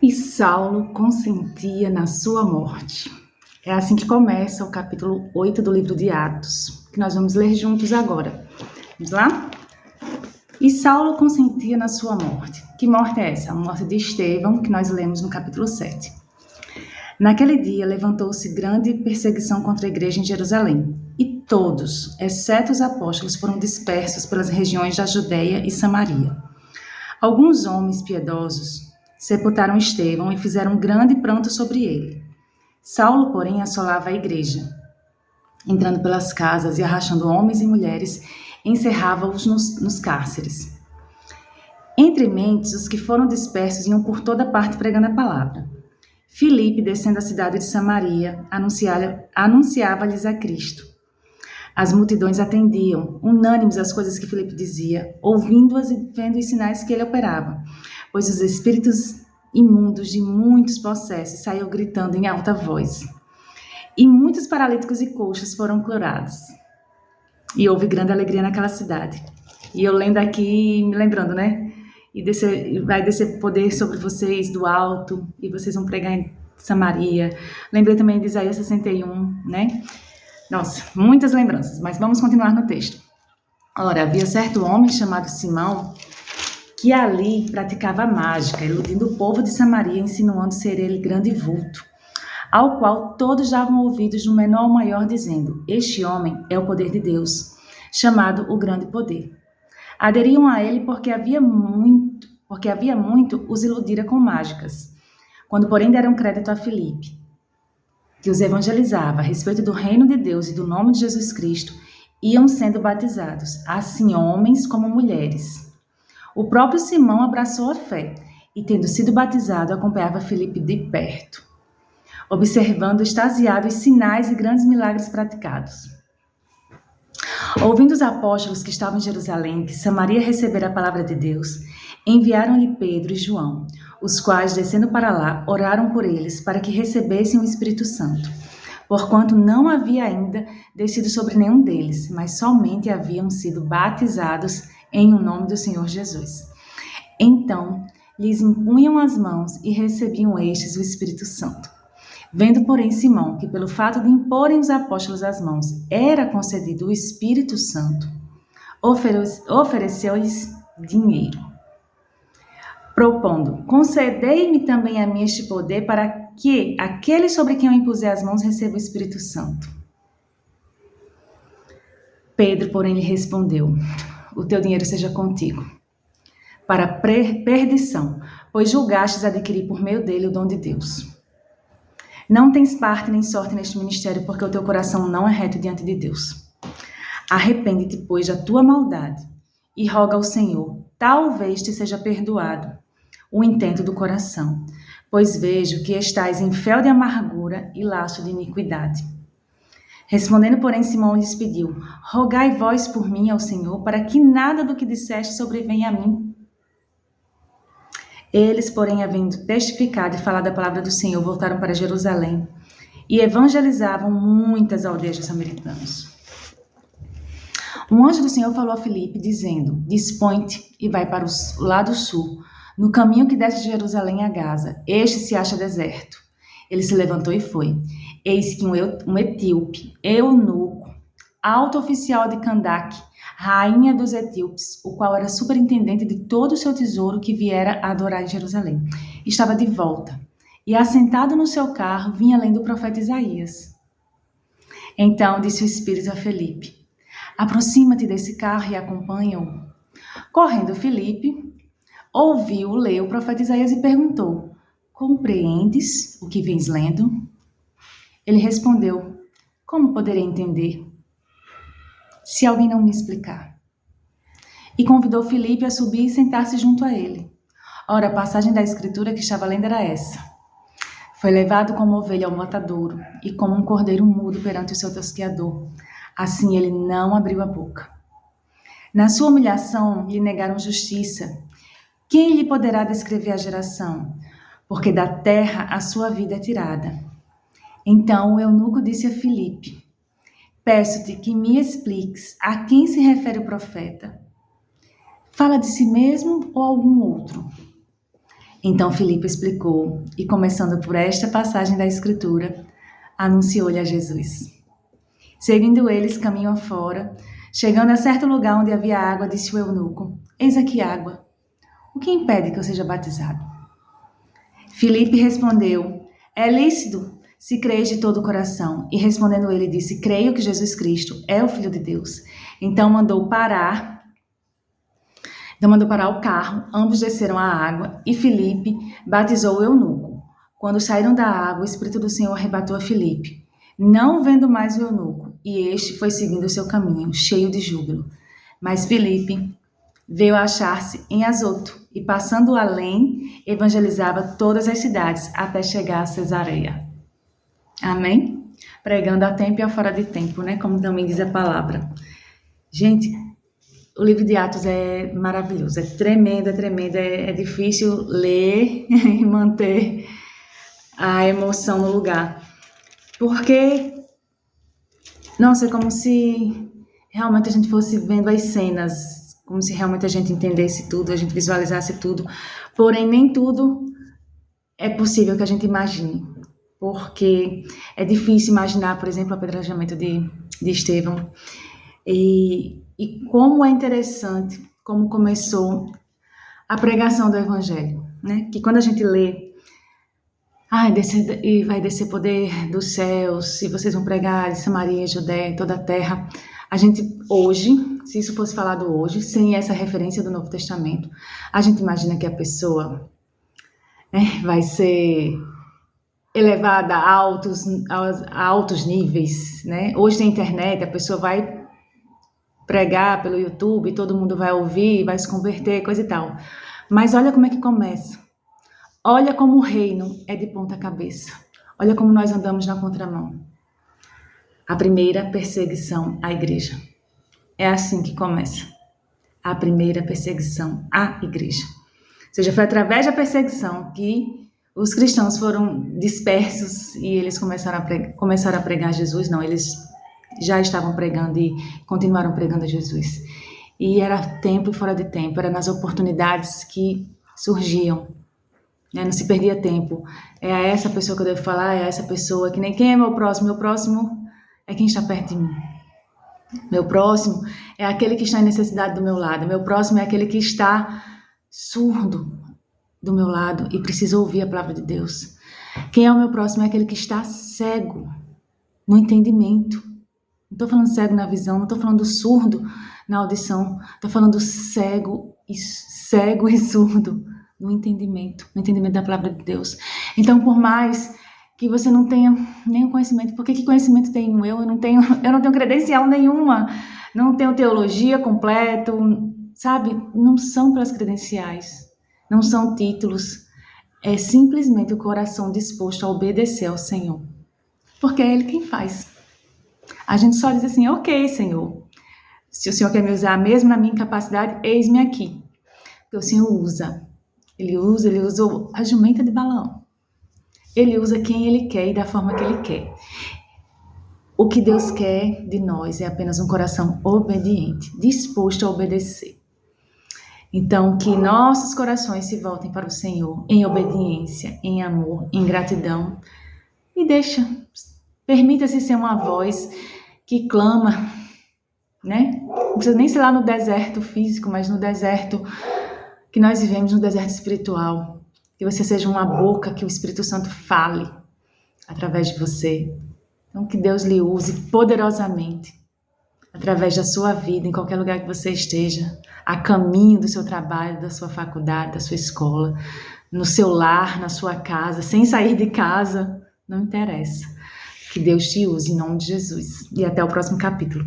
E Saulo consentia na sua morte. É assim que começa o capítulo 8 do livro de Atos, que nós vamos ler juntos agora. Vamos lá? E Saulo consentia na sua morte. Que morte é essa? A morte de Estevão, que nós lemos no capítulo 7. Naquele dia levantou-se grande perseguição contra a igreja em Jerusalém, e todos, exceto os apóstolos, foram dispersos pelas regiões da Judeia e Samaria. Alguns homens piedosos sepultaram Estevão e fizeram um grande pranto sobre ele. Saulo, porém, assolava a igreja, entrando pelas casas e arrastando homens e mulheres, encerrava-os nos cárceres. Entre mentes, os que foram dispersos iam por toda parte pregando a palavra. Filipe, descendo a cidade de Samaria, anunciava-lhes a Cristo. As multidões atendiam, unânimes às coisas que Filipe dizia, ouvindo-as e vendo os sinais que ele operava, pois os espíritos imundos de muitos possessos saíam gritando em alta voz. E muitos paralíticos e coxos foram curados. E houve grande alegria naquela cidade. E eu lendo aqui, me lembrando, né? Vai descer poder sobre vocês do alto, e vocês vão pregar em Samaria. Lembrei também de Isaías 61, né? Nossa, muitas lembranças, mas vamos continuar no texto. Ora, havia certo homem chamado Simão, que ali praticava mágica, iludindo o povo de Samaria, insinuando ser ele grande vulto, ao qual todos davam ouvidos do menor ao maior, dizendo: este homem é o poder de Deus, chamado o grande poder. Aderiam a ele porque havia muito os iludira com mágicas. Quando, porém, deram crédito a Filipe, que os evangelizava a respeito do reino de Deus e do nome de Jesus Cristo, iam sendo batizados, assim homens como mulheres. O próprio Simão abraçou a fé e, tendo sido batizado, acompanhava Filipe de perto, observando extasiado os sinais e grandes milagres praticados. Ouvindo os apóstolos que estavam em Jerusalém, que Samaria recebera a palavra de Deus, enviaram-lhe Pedro e João, os quais, descendo para lá, oraram por eles para que recebessem o Espírito Santo, porquanto não havia ainda descido sobre nenhum deles, mas somente haviam sido batizados em o nome do Senhor Jesus. Então, lhes impunham as mãos e recebiam estes o Espírito Santo. Vendo, porém, Simão, que pelo fato de imporem os apóstolos as mãos, era concedido o Espírito Santo, ofereceu-lhes dinheiro, propondo: concedei-me também a mim este poder, para que aquele sobre quem eu impuser as mãos receba o Espírito Santo. Pedro, porém, lhe respondeu: o teu dinheiro seja contigo, para perdição, pois julgastes adquirir por meio dele o dom de Deus. Não tens parte nem sorte neste ministério, porque o teu coração não é reto diante de Deus. Arrepende-te, pois, da tua maldade, e roga ao Senhor, talvez te seja perdoado o intento do coração, pois vejo que estais em fel de amargura e laço de iniquidade. Respondendo, porém, Simão lhes pediu: rogai vós por mim ao Senhor, para que nada do que disseste sobrevenha a mim. Eles, porém, havendo testificado e falado a palavra do Senhor, voltaram para Jerusalém e evangelizavam muitas aldeias dos samaritanos. Um anjo do Senhor falou a Filipe, dizendo: dispõe-te e vai para o lado sul, no caminho que desce de Jerusalém a Gaza. Este se acha deserto. Ele se levantou e foi. Eis que um etíope, eunuco, alto oficial de Candaque, rainha dos etíopes, o qual era superintendente de todo o seu tesouro que viera a adorar em Jerusalém, estava de volta, e assentado no seu carro vinha lendo o profeta Isaías. Então disse o Espírito a Filipe: aproxima-te desse carro e acompanha-o. Correndo Filipe, ouviu ler o profeta Isaías e perguntou: compreendes o que vens lendo? Ele respondeu: como poderei entender, se alguém não me explicar? E convidou Filipe a subir e sentar-se junto a ele. Ora, a passagem da escritura que estava lendo era essa: foi levado como ovelha ao matadouro, e como um cordeiro mudo perante o seu tosqueador. Assim ele não abriu a boca. Na sua humilhação lhe negaram justiça. Quem lhe poderá descrever a geração? Porque da terra a sua vida é tirada. Então o eunuco disse a Filipe: peço-te que me expliques a quem se refere o profeta. Fala de si mesmo ou algum outro? Então Filipe explicou, e começando por esta passagem da Escritura, anunciou-lhe a Jesus. Seguindo eles, caminho afora, chegando a certo lugar onde havia água, disse o eunuco: Eis aqui água. O que impede que eu seja batizado? Filipe respondeu: É lícito, se creis de todo o coração. E respondendo ele, disse: Creio que Jesus Cristo é o Filho de Deus. Então mandou parar o carro, ambos desceram à água, e Filipe batizou o eunuco. Quando saíram da água, o Espírito do Senhor arrebatou a Filipe, não vendo mais o eunuco, e este foi seguindo o seu caminho, cheio de júbilo. Mas Filipe veio a achar-se em Azoto, e passando além, evangelizava todas as cidades, até chegar a Cesareia. Amém? Pregando a tempo e a fora de tempo, né? Como também diz a palavra. Gente, o livro de Atos é maravilhoso, é tremendo, é difícil ler e manter a emoção no lugar. Porque, nossa, é como se realmente a gente fosse vendo as cenas, como se realmente a gente entendesse tudo, a gente visualizasse tudo. Porém, nem tudo é possível que a gente imagine. Porque é difícil imaginar, por exemplo, o apedrejamento de Estevão. E como é interessante como começou a pregação do Evangelho, né? Que quando a gente lê, e vai descer poder dos céus, e vocês vão pregar em Samaria, Judéia, toda a terra. A gente hoje, se isso fosse falado hoje, sem essa referência do Novo Testamento, a gente imagina que a pessoa vai ser elevada a altos níveis, né? Hoje na internet a pessoa vai pregar pelo YouTube, todo mundo vai ouvir, vai se converter, coisa e tal. Mas olha como é que começa. Olha como o reino é de ponta cabeça. Olha como nós andamos na contramão. A primeira perseguição à igreja. É assim que começa. A primeira perseguição à igreja. Ou seja, foi através da perseguição que os cristãos foram dispersos e eles começaram a pregar Jesus. Não, eles já estavam pregando e continuaram pregando a Jesus. E era tempo e fora de tempo, era nas oportunidades que surgiam, né? Não se perdia tempo. É a essa pessoa que eu devo falar, é a essa pessoa, que nem quem é meu próximo é quem está perto de mim. Meu próximo é aquele que está em necessidade do meu lado, meu próximo é aquele que está surdo do meu lado e precisa ouvir a palavra de Deus. Quem é o meu próximo é aquele que está cego no entendimento. Não estou falando cego na visão, não estou falando surdo na audição, estou falando cego e surdo no entendimento da palavra de Deus. Então, por mais que você não tenha nenhum conhecimento, porque que conhecimento tenho eu? Eu não tenho credencial nenhuma, não tenho teologia completa, sabe? Não são pelas credenciais, não são títulos, é simplesmente o coração disposto a obedecer ao Senhor, porque é Ele quem faz. A gente só diz assim: ok, Senhor, se o Senhor quer me usar mesmo na minha incapacidade, eis-me aqui. Porque o Senhor usa. Ele usa a jumenta de Balaão. Ele usa quem Ele quer e da forma que Ele quer. O que Deus quer de nós é apenas um coração obediente, disposto a obedecer. Então, que nossos corações se voltem para o Senhor em obediência, em amor, em gratidão. E permita-se ser uma voz que clama, né? Não precisa nem ser lá no deserto físico, mas no deserto que nós vivemos, no deserto espiritual. Que você seja uma boca que o Espírito Santo fale através de você. Então, que Deus lhe use poderosamente através da sua vida, em qualquer lugar que você esteja, a caminho do seu trabalho, da sua faculdade, da sua escola, no seu lar, na sua casa, sem sair de casa, não interessa. Que Deus te use em nome de Jesus. E até o próximo capítulo.